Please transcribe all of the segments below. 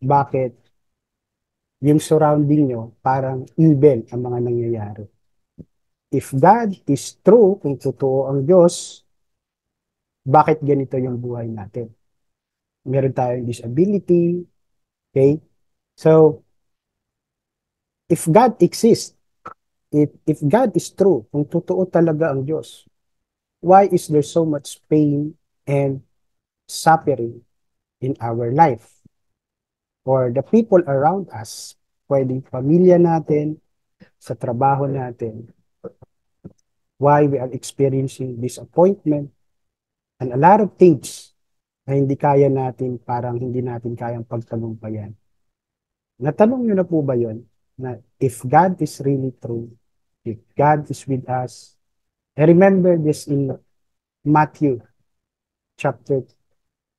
bakit yung surrounding nyo parang evil ang mga nangyayari. If God is true, kung totoo ang Diyos, bakit ganito yung buhay natin? Meron tayong disability, okay? So, if God exists, if God is true, kung totoo talaga ang Diyos, why is there so much pain and suffering in our life? Or the people around us, pwedeng pamilya natin, sa trabaho natin, why we are experiencing disappointment, and a lot of things na hindi kaya natin, parang hindi natin kayang pagtagumpayan. Natanong nyo na po ba yon na if God is really true, if God is with us, I remember this in Matthew chapter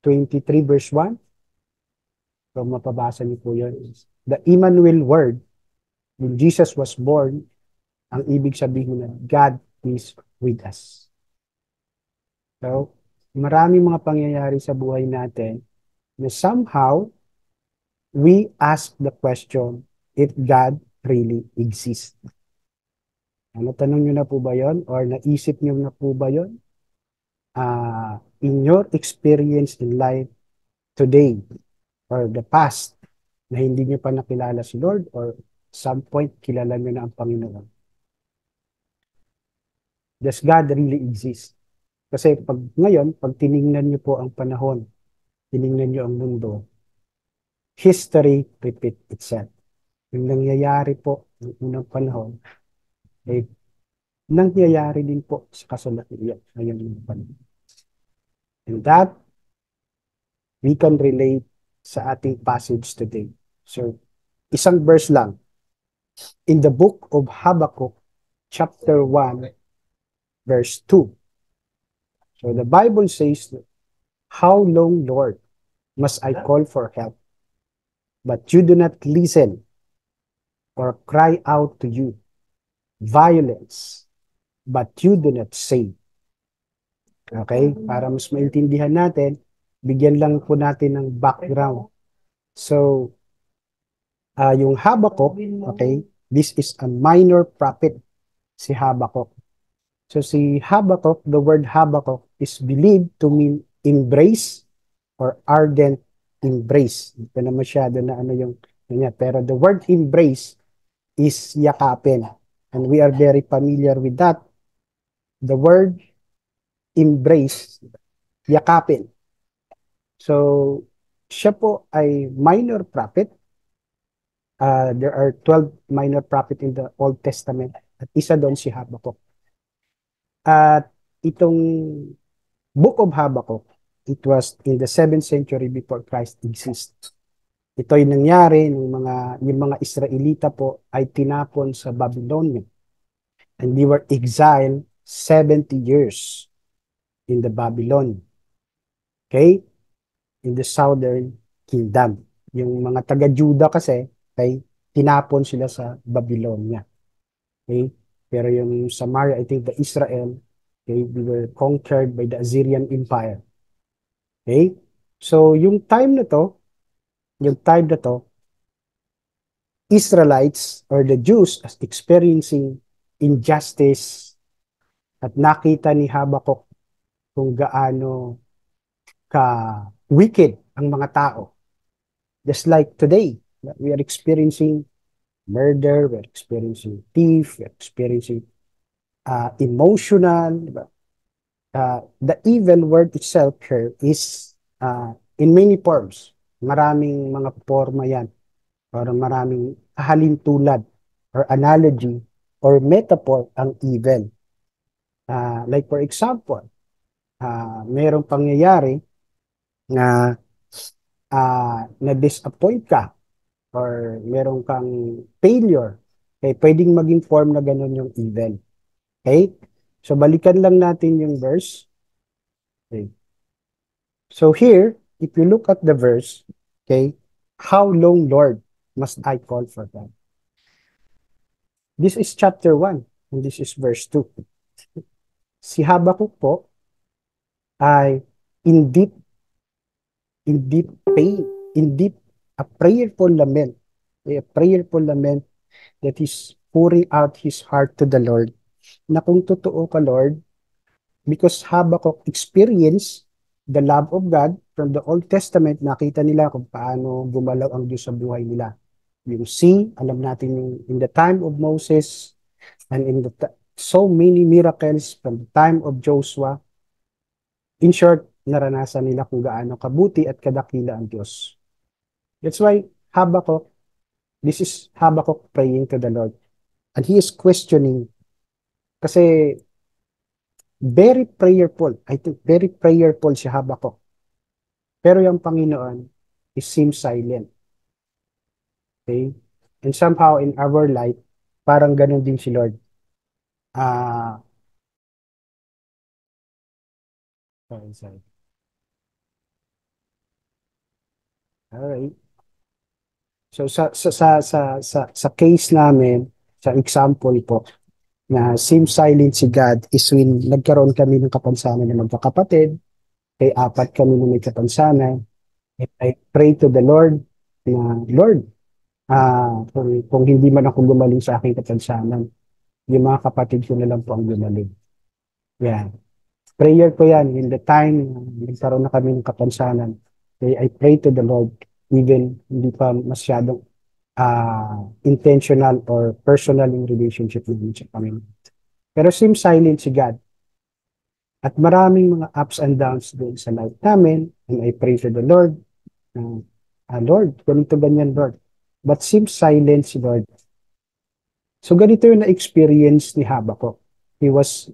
23 verse 1. So mapabasa niyo po yun. The Emmanuel word, when Jesus was born, ang ibig sabihin na God is with us. So, maraming mga pangyayari sa buhay natin na somehow we ask the question if God really exists. Ano, tanong nyo na po ba yon? Or naisip nyo na po ba yon? In your experience in life today or the past na hindi nyo pa nakilala si Lord or some point kilala nyo na ang Panginoon. Does God really exist? Kasi pag ngayon, pag tiningnan nyo po ang panahon, tiningnan nyo ang mundo, history repeat itself. Yung nangyayari po ng unang panahon, eh, nangyayari din po sa kasalukuyan ngayon ng panahon. And that we can relate sa ating passage today. So, isang verse lang. In the book of Habakkuk, chapter 1, verse 2. So, the Bible says, how long, Lord, must I call for help? But you do not listen or cry out to you. Violence, but you do not save. Okay? Para mas maintindihan natin, bigyan lang po natin ng background. So, yung Habakkuk, okay, this is a minor prophet, si Habakkuk. So, si Habakkuk, the word Habakkuk is believed to mean embrace or ardent embrace. Ito na masyado na ano yung niya. Pero the word embrace is yakapin. And we are very familiar with that. The word embrace, yakapin. So, siya po ay minor prophet. There are 12 minor prophet in the Old Testament. At isa doon si Habakkuk. At itong Book of Habakkuk, it was in the 7th century before Christ exists. Ito ay nangyari yung mga Israelita po ay tinapon sa Babylonia. And they were exiled 70 years in the Babylon. Okay? In the southern kingdom. Yung mga taga-Juda kasi, okay, tinapon sila sa Babylonia. Okay? Pero yung Samaria, I think the Israel, okay, they were conquered by the Assyrian Empire. Okay? So, yung time na to, Israelites or the Jews as experiencing injustice at nakita ni Habakkuk kung gaano ka wicked ang mga tao. Just like today, we are experiencing murder, we're experiencing thief, we're experiencing emotional. Diba? The evil word itself here is in many forms. Maraming mga forma yan. Or maraming halintulad or analogy or metaphor ang evil. Like for example, mayroong pangyayari na na-disappoint ka or meron kang failure. Okay, pwedeng maging form na ganun yung evil. Okay? So, balikan lang natin yung verse. Okay. So, here, if you look at the verse, okay, how long, Lord, must I call for that? This is chapter 1, and this is verse 2. Si Habakuk po ay in deep pain, in deep a prayerful lament, a prayerful lament that is pouring out his heart to the Lord. Na kung totoo ka, Lord, because Habakkuk experienced the love of God from the Old Testament, nakita nila kung paano gumalaw ang Diyos sa buhay nila. Yung sea, alam natin yung in the time of Moses and in so many miracles from the time of Joshua. In short, naranasan nila kung gaano kabuti at kadakila ang Diyos. That's why Habakkuk, this is Habakkuk praying to the Lord. And he is questioning kasi very prayerful. I think very prayerful si Habakkuk. Pero yung Panginoon is seems silent. Okay? And somehow in our life, parang ganun din si Lord. Ah, sorry. Alright. So sa case namin, sa example po, na seems silent si God is when nagkaroon kami ng kapansanan ng magkakapatid, kay apat kami na may kapansanan, and I pray to the Lord na, Lord, kung hindi man ako gumaling sa aking kapansanan, yung mga kapatid ko na lang po ang gumaling. Yan. Prayer ko yan. In the time nagkaroon na kami ng kapansanan, I pray to the Lord, even hindi pa masyadong intentional or personal in relationship namin sa Panginoon. Pero seems silent si God. At maraming mga ups and downs doon sa life namin, and I pray to the Lord, Lord, ganito ganyan, Lord. But seems silent si Lord. So ganito yung na-experience ni Habakkuk. He was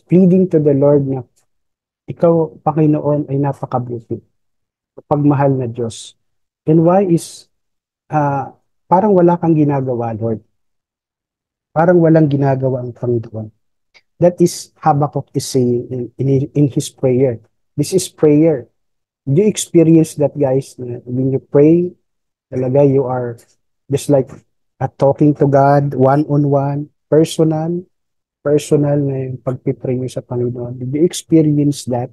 pleading to the Lord na, ikaw, Panginoon, ay napakabuti. Pagmahal na Diyos. And why is, parang wala kang ginagawa, Lord. Parang walang ginagawa ang Panginoon. That is Habakkuk is saying in his prayer. This is prayer. Do you experience that, guys? When you pray, talaga you are just like talking to God, one-on-one, personal na yung pagpipray nyo sa Panginoon. Did you experience that?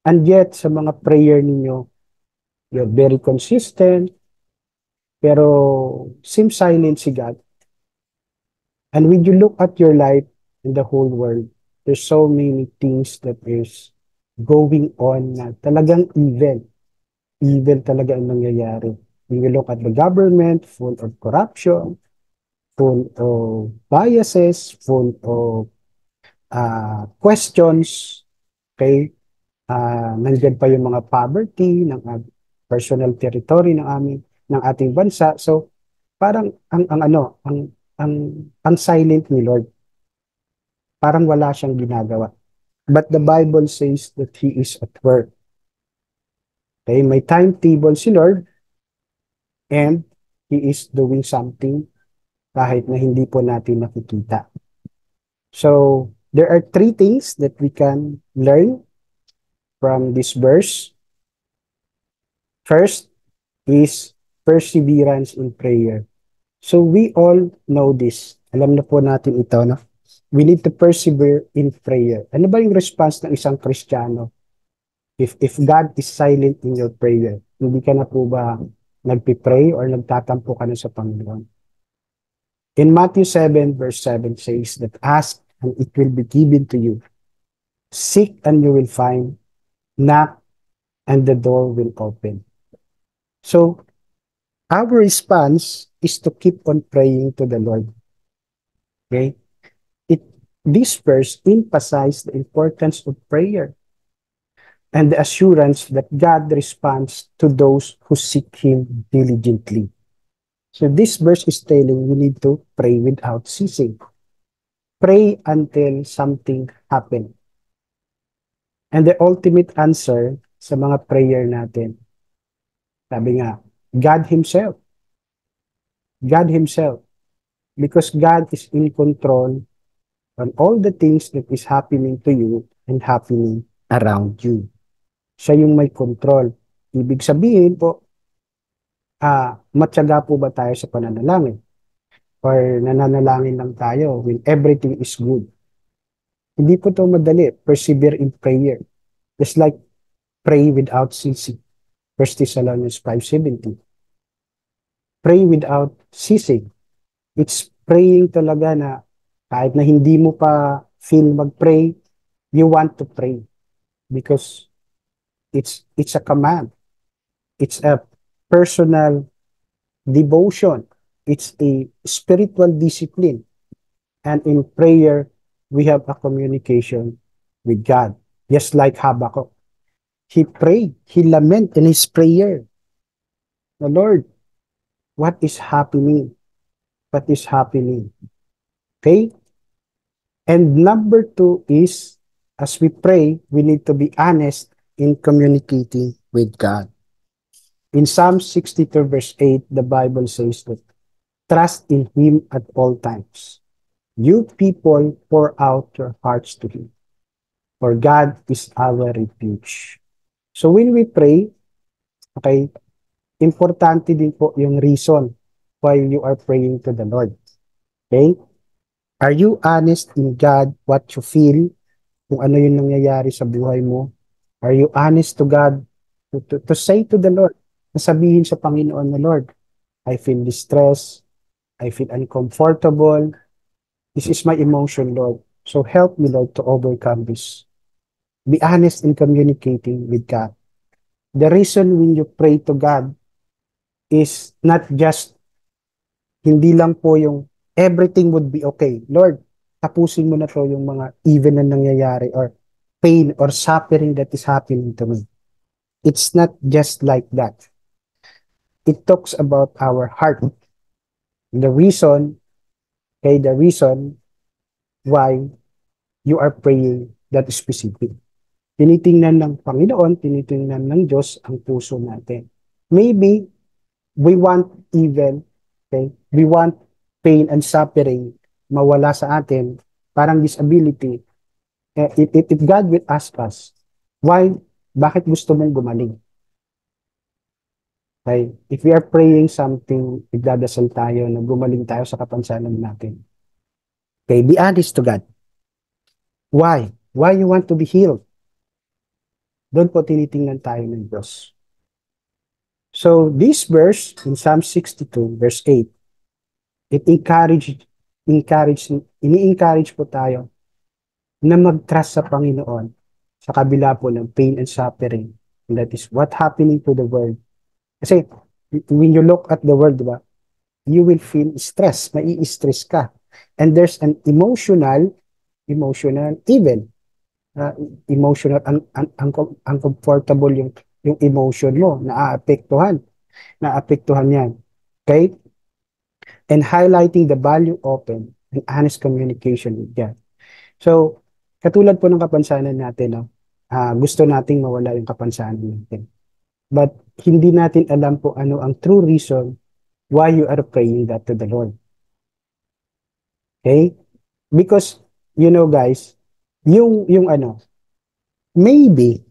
And yet, sa mga prayer ninyo, you're very consistent, pero seems silent si God. And when you look at your life in the whole world, there's so many things that is going on na talagang evil. Evil talaga ang nangyayari. When you look at the government, full of corruption, full of biases, full of questions, okay? Nandiyan pa yung mga poverty ng personal territory ng ating bansa. So, parang ang silent ni Lord. Parang wala siyang ginagawa. But the Bible says that He is at work. Okay, may timetable si Lord and He is doing something kahit na hindi po natin nakikita. So, there are three things that we can learn from this verse. First is perseverance in prayer. So, we all know this. Alam na po natin ito, no? We need to persevere in prayer. Ano ba yung response ng isang Kristiyano? If God is silent in your prayer, hindi ka na po ba nagpipray or nagtatampo ka na sa Panginoon? In Matthew 7 verse 7 says that ask and it will be given to you. Seek and you will find. Knock and the door will open. So, our response is to keep on praying to the Lord. Okay? This verse emphasizes the importance of prayer and the assurance that God responds to those who seek Him diligently. So this verse is telling we need to pray without ceasing. Pray until something happens. And the ultimate answer sa mga prayer natin, sabi nga, God Himself. God Himself. Because God is in control on all the things that is happening to you and happening around you. Siya yung may control. Ibig sabihin po, matyaga po ba tayo sa pananalangin? Or nananalangin lang tayo when everything is good? Hindi po ito madali. Persevere in prayer. Just like pray without ceasing. 1 Thessalonians 5:17. pray without ceasing. It's praying talaga na kahit na hindi mo pa feel mag-pray, you want to pray because it's a command. It's a personal devotion. It's a spiritual discipline. And in prayer, we have a communication with God. Just like Habakkuk. He prayed, he lamented in his prayer. The Lord, what is happening? What is happening? Okay? And number two is, as we pray, we need to be honest in communicating with God. In Psalm 62 verse 8, the Bible says that, trust in Him at all times. You people pour out your hearts to Him, for God is our refuge. So when we pray, okay, importante din po yung reason why you are praying to the Lord. Okay? Are you honest in God what you feel? Kung ano yung nangyayari sa buhay mo? Are you honest to God to say to the Lord, nasabihin sa Panginoon na, Lord, I feel distressed, I feel uncomfortable, this is my emotion, Lord. So help me, Lord, to overcome this. Be honest in communicating with God. The reason when you pray to God is not just, hindi lang po yung everything would be okay. Lord, tapusin mo na to yung mga even na nangyayari or pain or suffering that is happening to me. It's not just like that. It talks about our heart. The reason, okay, the reason why you are praying that specific. Tinitingnan ng Panginoon, tinitingnan ng Diyos ang puso natin. Maybe we want evil, okay? We want pain and suffering mawala sa atin, parang disability. If God will ask us, why, bakit gusto mong gumaling? Okay? If we are praying something, igdadasal tayo na gumaling tayo sa kapansanan natin. Okay, be honest to God. Why? Why you want to be healed? Doon po tinitingnan tayo ng Diyos. So, this verse in Psalm 62, verse 8, it ini-encourage po tayo na mag-trust sa Panginoon sa kabila po ng pain and suffering. And that is what happening to the world. Kasi, when you look at the world, diba, you will feel stress, mai-stress ka. And there's an emotional, even, emotional, uncomfortable yung emotion mo, naapektuhan yan. Okay? And highlighting the value open and honest communication with God. So, katulad po ng kapansanan natin, no? Gusto nating mawala yung kapansanan natin. But hindi natin alam po ano ang true reason why you are praying that to the Lord. Okay? Because, you know guys, yung maybe,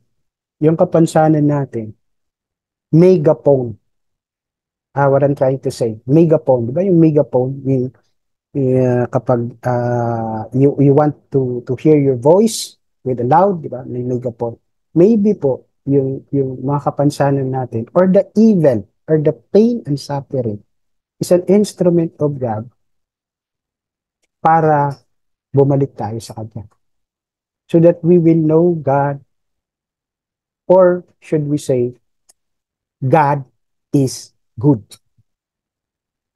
yung kapansanan natin, megaphone. What I'm trying to say, megaphone. Di ba yung megaphone, kapag you want to hear your voice with a loud, di ba? May megaphone. Maybe po, yung mga kapansanan natin, or the evil, or the pain and suffering, is an instrument of God para bumalik tayo sa Kanya. So that we will know God, or should we say, God is good.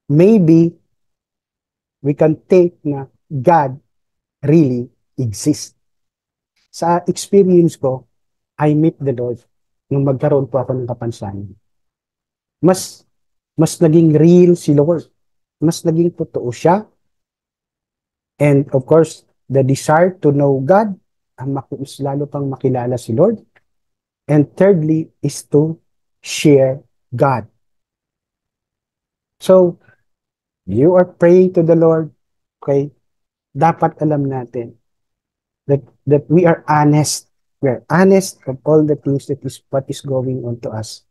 Maybe we can think na God really exists. Sa experience ko, I meet the Lord nung magkaroon po ako ng kapansanan. Mas naging real si Lord. Mas naging totoo siya. And of course, the desire to know God, mas lalo pang makilala si Lord. And thirdly is to share God. So, you are praying to the Lord, okay? Dapat alam natin that we are honest. We are honest of all the things that is what is going on to us.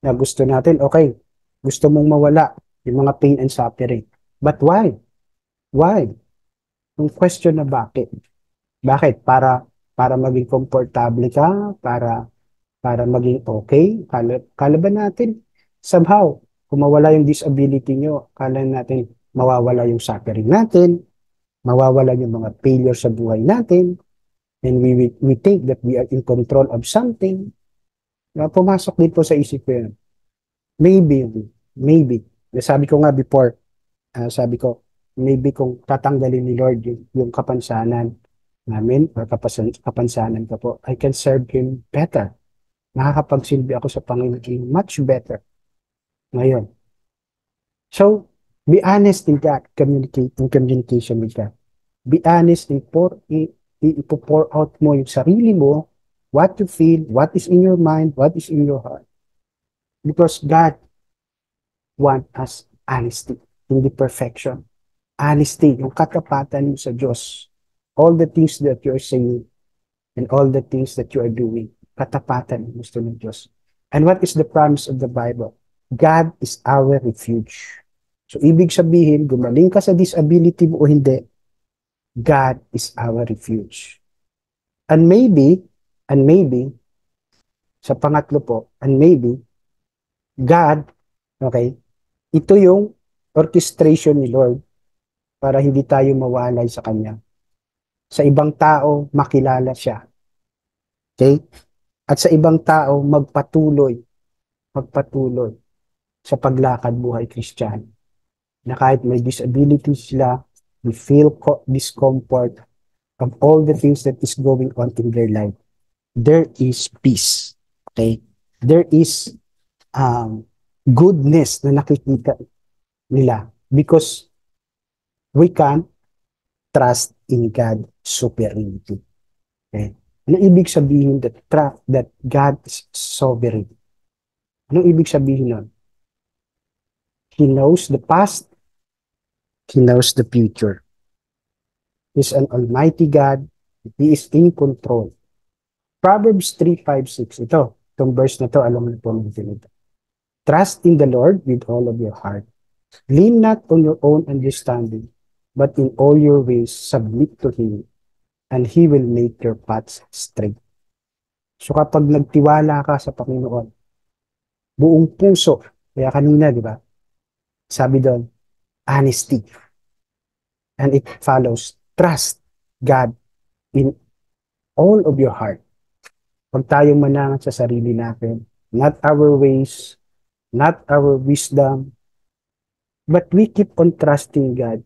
Na gusto natin, okay, gusto mong mawala yung mga pain and suffering. But why? Why? Yung question na bakit? Bakit? Para maging komportable ka, para maging okay. Kala ba natin somehow Kung mawala yung disability nyo, akala natin mawawala yung suffering natin, mawawala yung mga failure sa buhay natin, and we think that we are in control of something. Pumasok din po sa isip ko yun. Maybe, maybe. Sabi ko nga before, sabi ko, maybe kung tatanggalin ni Lord yung kapansanan namin, or kapansanan ko po, I can serve Him better. Nakakapagsilbi ako sa Panginoon much better ngayon. So, be honest in that communication with God. Be honest in pour out mo yung sarili mo, what you feel, what is in your mind, what is in your heart. Because God want us honesty, hindi perfection. Honesty, yung katapatan mo sa Diyos. All the things that you're saying and all the things that you are doing, katapatan mo gusto ng Diyos. And what is the promise of the Bible? God is our refuge. So, ibig sabihin, gumaling ka sa disability mo o hindi, God is our refuge. And maybe, sa pangatlo po, and maybe, God, okay, ito yung orchestration ni Lord para hindi tayo mawalay sa Kanya. Sa ibang tao, makilala siya. Okay? At sa ibang tao, magpatuloy sa paglakad buhay Kristiyano. Na kahit may disability sila, we feel discomfort of all the things that is going on in their life. There is peace. Okay? There is goodness na nakikita nila because we can trust in God's sovereignty. Okay? Anong ibig sabihin that God is sovereign? Anong ibig sabihin nun? He knows the past, He knows the future. He's an almighty God. He is in control. Proverbs 3:5-6. Itong verse na to, alam mo po natin ito. Trust in the Lord with all of your heart. Lean not on your own understanding, but in all your ways submit to Him, and He will make your paths straight. So kapag nagtiwala ka sa Panginoon, buong puso, kaya kanina, di ba? Sabi doon, honesty. And it follows, trust God in all of your heart. Pag tayong manangat sa sarili natin, not our ways, not our wisdom, but we keep on trusting God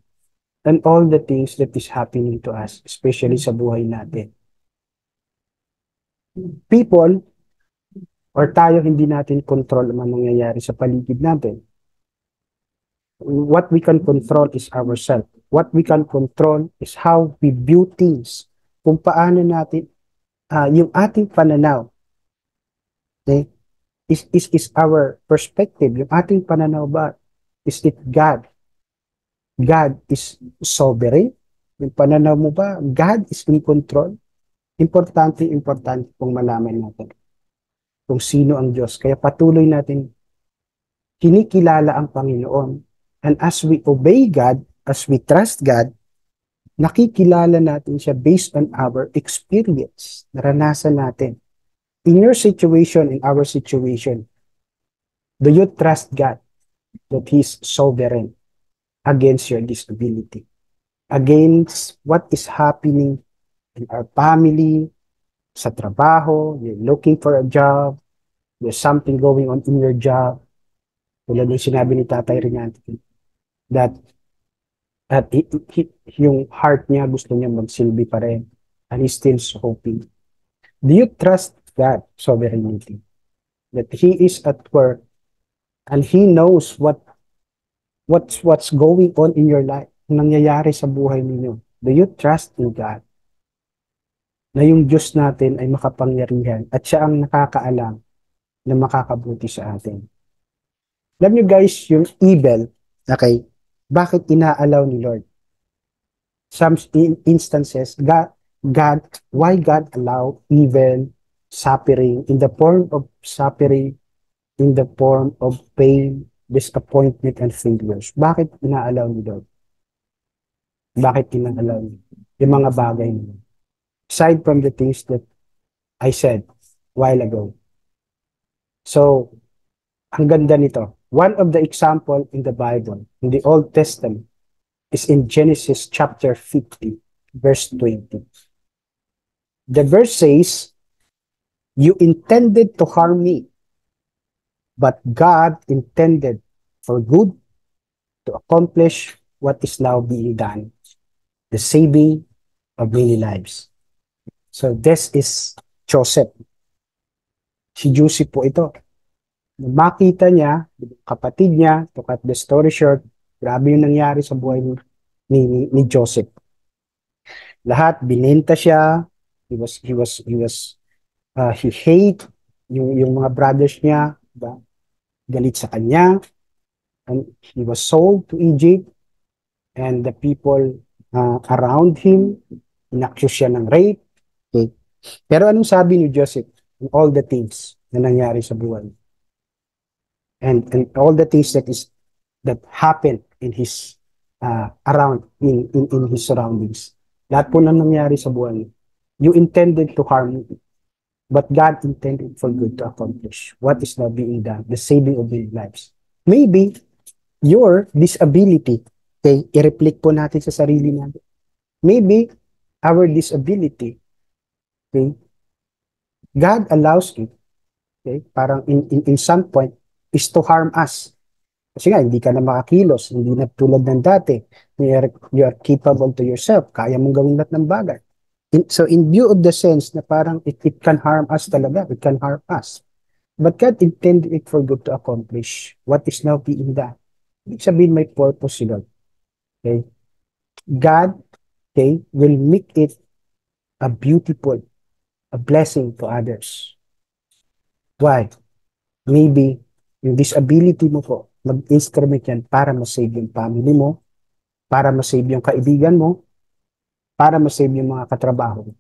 and all the things that is happening to us, especially sa buhay natin. People, or tayo, hindi natin control ang nangyayari sa paligid natin. What we can control is ourselves. What we can control is how we view things. Kung paano natin, yung ating pananaw, okay, is our perspective. Yung ating pananaw ba, is it God? God is sovereign. Yung pananaw mo ba, God is in control? Importante pong malaman natin kung sino ang Diyos. Kaya patuloy natin kinikilala ang Panginoon. And as we obey God, as we trust God, nakikilala natin siya based on our experience. Naranasan natin. In your situation, in our situation, do you trust God that He's sovereign against your disability? Against what is happening in our family, sa trabaho, you're looking for a job, there's something going on in your job. Tulad ng sinabi ni Tatay Renan, that at yung heart niya gusto niya magsilbi pa rin, and he's still hoping. Do you trust God sovereignty? That He is at work and He knows what's going on in your life, nangyayari sa buhay ninyo. Do you trust in God? Na yung Diyos natin ay makapangyarihan at siya ang nakakaalam na makakabuti sa atin. Alam nyo guys, yung evil, okay, bakit inaalaw ni Lord? Some instances, why God allow evil, suffering, in the form of suffering, in the form of pain, disappointment, and failures? Bakit inaalaw ni Lord? Bakit inaalaw niya yung mga bagay niya? Aside from the things that I said a while ago. So, ang ganda nito. One of the example in the Bible, in the Old Testament, is in Genesis chapter 50, verse 20. The verse says, "You intended to harm me, but God intended for good to accomplish what is now being done, the saving of many lives." So this is Joseph. Si Joseph po ito. Makita niya, kapatid niya, to cut the story short, grabe yung nangyari sa buhay ni Joseph. Lahat, binenta siya, he hate yung mga brothers niya, diba? Galit sa kanya, and he was sold to Egypt, and the people around him, inaccuse siya ng rape. Okay. Pero anong sabi ni Joseph? In all the things na nangyari sa buhay. And all the things that happened in his around in his surroundings. Lahat po na nangyari sa buhay. You intended to harm me, but God intended for good to accomplish what is now being done, the saving of many lives. Maybe your disability, okay, i-reflect po natin sa sarili natin. Maybe our disability, okay, God allows it, okay, parang in some point, is to harm us. Kasi nga, hindi ka na makakilos, hindi na tulad ng dati. You are capable to yourself, kaya mong gawin lahat ng bagay. So in view of the sense na parang it can harm us talaga, it can harm us. But God intended it for good to accomplish what is now being done. Ibig sabihin may purpose si Lord. Okay? God, okay, will make it a beautiful, a blessing to others. Why? Maybe yung disability mo po, mag-instrument yan para ma-save yung family mo, para ma-save yung kaibigan mo, para ma-save yung mga katrabaho mo.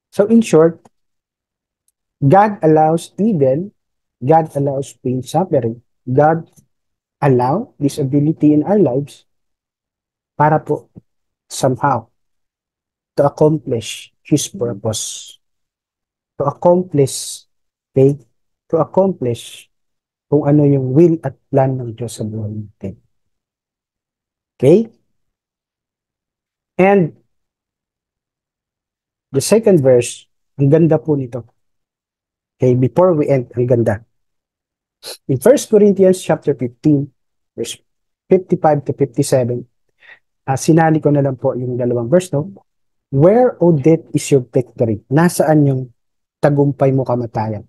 So in short, God allows evil, God allows pain, suffering, God allow disability in our lives para po somehow to accomplish His purpose, to accomplish, okay, to accomplish kung ano yung will at plan ng Diyos sa buhay natin. Okay? And the second verse, ang ganda po nito. Okay, before we end, ang ganda. In 1 Corinthians chapter 15, verse 55 to 57, sinali ko na lang po yung dalawang verse, no? Where, O death, is your victory? Nasaan yung tagumpay mo kamatayan?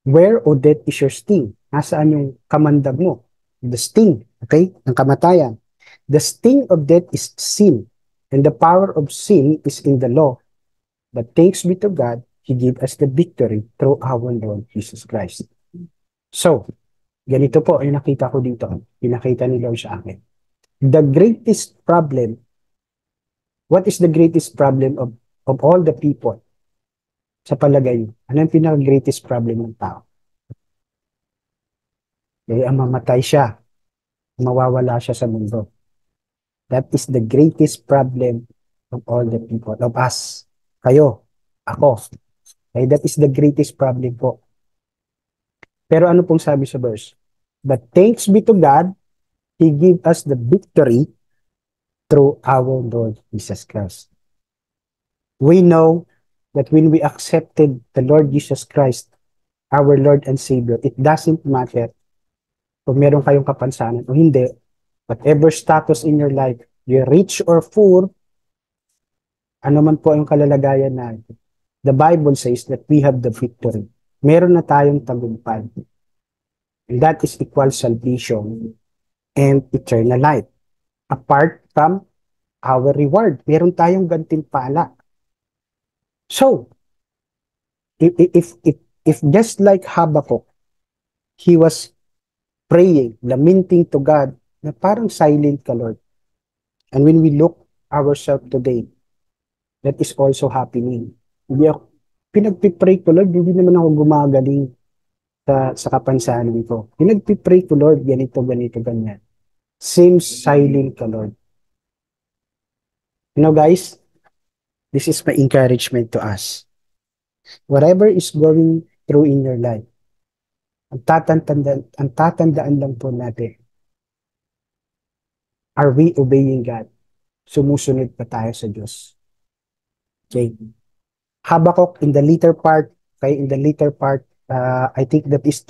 Where, O death, is your sting? Nasaan yung kamandag mo? The sting, okay, ng kamatayan. The sting of death is sin, and the power of sin is in the law. But thanks be to God, He gave us the victory through our Lord Jesus Christ. So, ganito po yung nakita ko dito. Pinakita ni Lord sa akin. The greatest problem, what is the greatest problem of all the people? Sa palagay niyo, ano yung pinaka-greatest problem ng tao? Eh, ang mamatay siya, mawawala siya sa mundo. That is the greatest problem of all the people, of us. Kayo, ako. Okay, that is the greatest problem po. Pero ano pong sabi sa verse? But thanks be to God, He gave us the victory through our Lord Jesus Christ. We know that when we accepted the Lord Jesus Christ, our Lord and Savior, it doesn't matter kung meron kayong kapansanan o hindi, whatever status in your life, you're rich or poor, ano man po yung kalalagayan natin, the Bible says that we have the victory. Meron na tayong tagumpay. And that is equal salvation and eternal life. Apart from our reward, meron tayong gantimpala. So, if just like Habakkuk, he was praying, lamenting to God, na parang silent ka, Lord. And when we look ourselves today, that is also happening. Hindi ako, pinagpipray ko, Lord, hindi naman ako gumagaling sa kapansanan ko. Pinagpipray ko, Lord, ganito, ganito, ganyan. Seems silent ka, Lord. You know, guys, this is my encouragement to us. Whatever is going through in your life, Ang tatandaan lang po natin, are we obeying God? Sumusunod pa tayo sa Diyos. Okay. Habakkuk in the later part, okay, in the later part, I think that is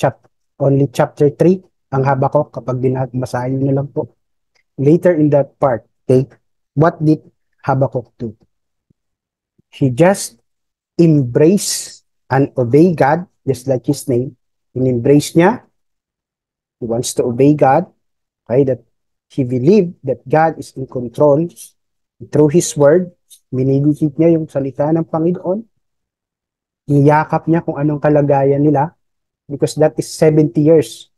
only chapter 3, ang Habakkuk, kapag basahin nyo lang po. Later in that part, okay, what did Habakkuk do? He just embrace and obey God, just like his name. In-embrace niya, he wants to obey God, okay, that he believed that God is in control through his word. Minigit niya yung salita ng Panginoon, niyakap niya kung anong kalagayan nila, because that is 70 years.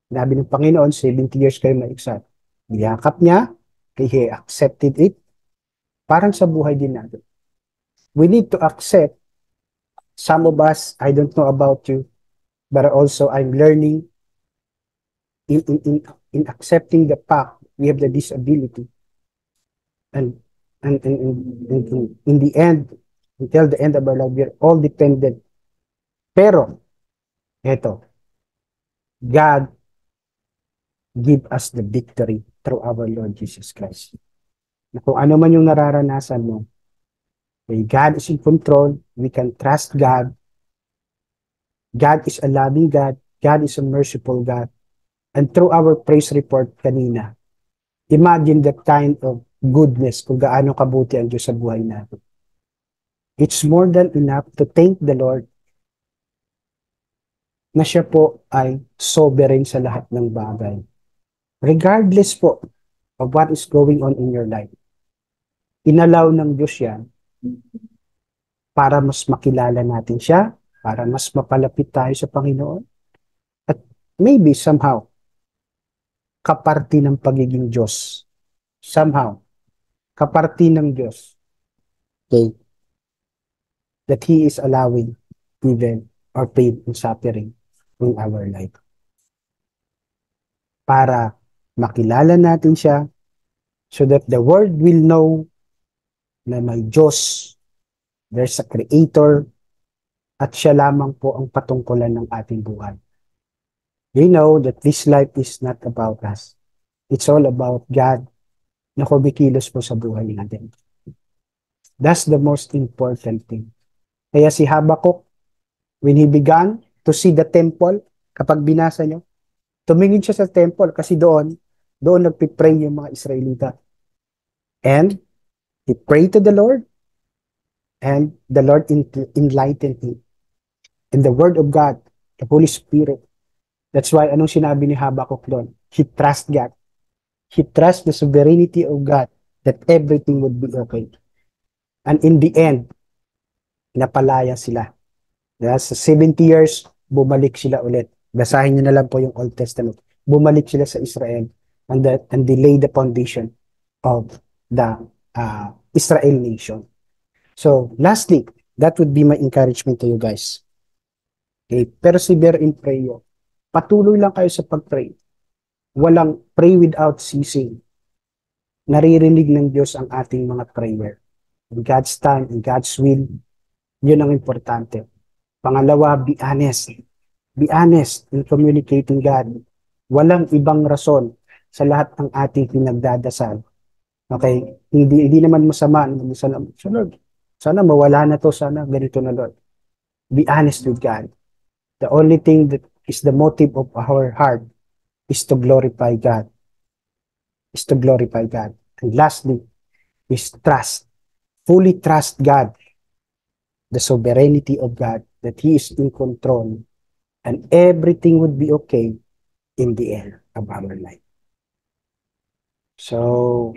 Nabi ng Panginoon, 70 years kayo maiksa. Niyakap niya, kaya he accepted it. Parang sa buhay din natin. We need to accept, some of us, I don't know about you, but also I'm learning in accepting the fact we have the disability. And, in the end, until the end of our life, we're all dependent. Pero, eto, God give us the victory through our Lord Jesus Christ. Na kung ano man yung nararanasan mo, God is in control, we can trust God. God is a loving God, God is a merciful God. And through our praise report kanina, imagine that kind of goodness kung gaano kabuti ang Diyos sa buhay natin. It's more than enough to thank the Lord na siya po ay sovereign sa lahat ng bagay. Regardless po of what is going on in your life, inalaw ng Diyos yan para mas makilala natin siya, para mas mapalapit tayo sa Panginoon, at maybe somehow, kaparti ng pagiging Diyos. Somehow, kaparti ng Diyos. Okay? That He is allowing even or pain and suffering in our life. Para makilala natin siya, so that the world will know na may Diyos, there's a Creator, at siya lamang po ang patungkulan ng ating buhay. We know that this life is not about us. It's all about God na kumikilos po sa buhay natin. That's the most important thing. Kaya si Habakkuk, when he began to see the temple, kapag binasa niyo, tumingin siya sa temple kasi doon nagpipray yung mga Israelita. And he prayed to the Lord, and the Lord enlightened him. And the Word of God, the Holy Spirit. That's why anong sinabi ni Habakkuk doon? He trusts God. He trusts the sovereignty of God that everything would be okay. And in the end, napalaya sila. Sa 70 years, bumalik sila ulit. Basahin niyo na lang po yung Old Testament. Bumalik sila sa Israel and they laid the foundation of the Israel nation. So, lastly, that would be my encouragement to you guys. Okay, persevere in prayer. Patuloy lang kayo sa pag-pray. Walang pray without ceasing. Naririnig ng Diyos ang ating mga prayer. In God's time, in God's will, yun ang importante. Pangalawa, be honest. Be honest in communicating God. Walang ibang rason sa lahat ng ating pinagdadasal. Okay? Hindi naman masama. Lord, sana mawala na to. Sana ganito na, Lord. Be honest with God. The only thing that is the motive of our heart is to glorify God. Is to glorify God. And lastly, is trust. Fully trust God. The sovereignty of God. That He is in control. And everything would be okay in the end of our life. So,